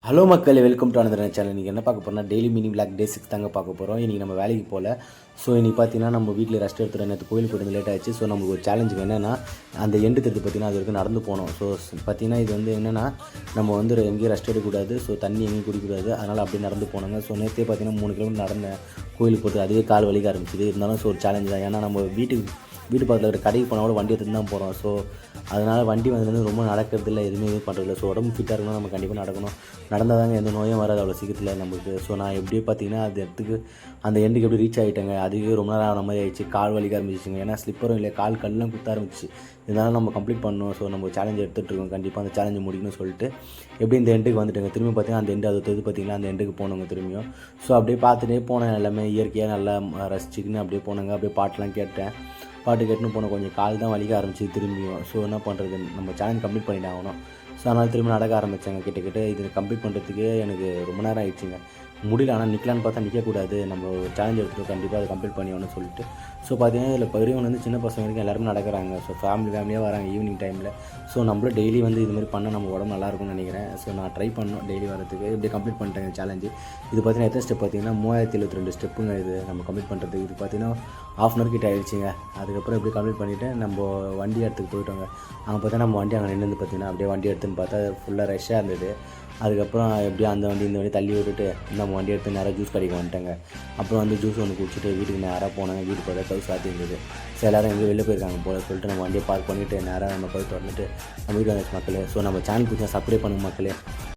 Hello மக்களே, welcome to another channel. இன்றைக்கி என்ன பார்க்க போகிறோம்னா டெய்லி மினி பிளாக் டே 6 தாங்க பார்க்க போகிறோம். இன்றைக்கி நம்ம வேலைக்கு போகல. ஸோ இன்றைக்கி பார்த்தீங்கன்னா நம்ம வீட்டில் ரெஸ்ட் எடுத்துகிட்டு நேற்று கோயிலுக்கு போய்ட்டு லேட் ஆகிடுச்சு. ஸோ நமக்கு ஒரு சேலஞ்சுக்கு என்னென்னா அந்த எண்டு திருத்து பார்த்திங்கன்னா அது வரைக்கும் நடந்து போனோம். ஸோ பார்த்திங்கன்னா இது வந்து என்னென்னா நம்ம வந்து எங்கேயும் ரெஸ்ட் எடுக்கக்கூடாது, ஸோ தண்ணி எங்கேயும் குடிக்கக்கூடாது. அதனால் அப்படியே நடந்து போனாங்க. ஸோ நேற்றே பார்த்திங்கன்னா 3 கிலோமீட்டர் நடந்தேன் கோயிலுக்கு போகிறது. அதுவே கால் வலிக்க ஆரம்பிச்சிது. இருந்தாலும் ஸோ ஒரு சேலஞ்சு தான். ஏன்னா நம்ம வீட்டு பக்கத்தில் இருக்கிற கடைக்கு போனால் கூட வண்டி எடுத்துகிட்டு தான் போகிறோம். ஸோ அதனால் வண்டி வந்து ரொம்ப நடக்கிறது இல்லை, எதுவுமே பண்ணுறதில்ல. ஸோ உடம்பு ஃபிட்டாக இருக்கணும், நம்ம கண்டிப்பாக நடக்கணும். நடந்தால் தாங்க எந்த நோயும் வராது அவ்வளோ சீக்கிரத்தில் நம்மளுக்கு. ஸோ நான் எப்படியோ பார்த்தீங்கன்னா அந்த எண்டுக்கு எப்படி ரீச் ஆகிட்டேங்க. அதுவே ரொம்ப நேரம் ஆன மாதிரி ஆகிடுச்சு. கால் வலிக்க ஆரம்பிச்சிச்சுங்க. ஏன்னா ஸ்லிப்பரும் இல்லை, கல்லாம் குத்த ஆரம்பிச்சு. இதனால் நம்ம கம்ப்ளீட் பண்ணணும். ஸோ நம்ம சேலஞ்ச் எடுத்துகிட்ருக்கோம். கண்டிப்பாக அந்த சேலஞ்சை முடிக்கணும்னு சொல்லிட்டு எப்படி இந்த எண்டுக்கு வந்துட்டுங்க. திரும்பி பார்த்தீங்கன்னா அந்த எண்டு அது பார்த்திங்கன்னா அந்த எண்டுக்கு போனவங்க திரும்பியும். ஸோ அப்படியே பார்த்துட்டே போனேன். எல்லாமே இயற்கையாக நல்லா ரசிச்சுக்கின்னு அப்படியே போனாங்க. அப்படியே பாட்டெலாம் கேட்டேன். பாட்டு கேட்டுன்னு போனோம். கொஞ்சம் கால் தான் வலிக்க ஆரம்பிச்சு திரும்பியும். ஸோ என்ன பண்ணுறது, நம்ம சேலஞ்ச் கம்ப்ளீட் பண்ணிட்டு ஆகணும். ஸோ அதனால் திரும்ப நடக்க ஆரம்பித்தாங்க. கிட்டக்கிட்ட இது கம்ப்ளீட் பண்ணுறதுக்கே எனக்கு ரொம்ப நேரம் ஆகிடுச்சிங்க. முடியல. ஆனால் நிற்கலான்னு பார்த்தா நிற்கக்கூடாது. நம்ம சேலஞ்ச் எடுத்துகிட்டு கண்டிப்பாக அதை கம்ப்ளீட் பண்ணியாகணும்னு சொல்லிட்டு. ஸோ பார்த்தீங்கன்னா இதில் பெரியவங்க சின்ன பசங்க வரைக்கும் எல்லாருமே நடக்கிறாங்க. ஸோ ஃபேமிலியாக வராங்க ஈவினிங் டைமில். ஸோ நம்மளும் டெய்லி இதுமாதிரி பண்ணால் நம்ம உடம்பு நல்லாயிருக்கும்னு நினைக்கிறேன். ஸோ நான் ட்ரை பண்ணணும் டெய்லி வரதுக்கு. இப்படி கம்ப்ளீட் பண்ணிட்டேங்க சேலஞ்சு. இது பார்த்தீங்கன்னா எத்தனை ஸ்டெப் பார்த்தீங்கன்னா 3072 ஸ்டெப்புங்க. இது நம்ம கம்ப்ளீட் பண்ணுறதுக்கு. இது பார்த்தீங்கன்னா ½ hour கிட்ட ஆகிடுச்சிங்க. அதுக்கப்புறம் இப்படி கம்ப்ளீட் பண்ணிவிட்டு நம்ம வண்டி இடத்துக்கு போயிட்டோங்க. அங்கே பார்த்தா நம்ம வண்டி அங்கே நின்று பார்த்தீங்கன்னா அப்படியே வண்டி எடுத்துன்னு பார்த்தா ஃபுல்லாக ரஷ்ஷாக இருந்தது. அதுக்கப்புறம் எப்படியும் அந்த வண்டி இந்த வண்டி தள்ளி விட்டுட்டு நம்ம வண்டி எடுத்து நேராக ஜூஸ் கடைக்கு வந்துட்டேங்க. அப்புறம் ஜூஸ் ஒன்று குடிச்சிட்டு வீட்டுக்கு நேராக போனாங்க. வீட்டுக்கு பார்த்தா கவு சாத்தி இருந்தது. ஸோ எல்லோரும் எங்கேயும் வெளில போயிருக்காங்க போல சொல்லிட்டு நம்ம வண்டியை பார்க் பண்ணிவிட்டு நேராக நம்ம போய் திறந்துட்டு நம்ம வீட்டு வந்துச்சு மக்களே. ஸோ நம்ம சேனல் பிடிச்சா சப்ஸ்கிரைப் பண்ணுங்க மக்களே.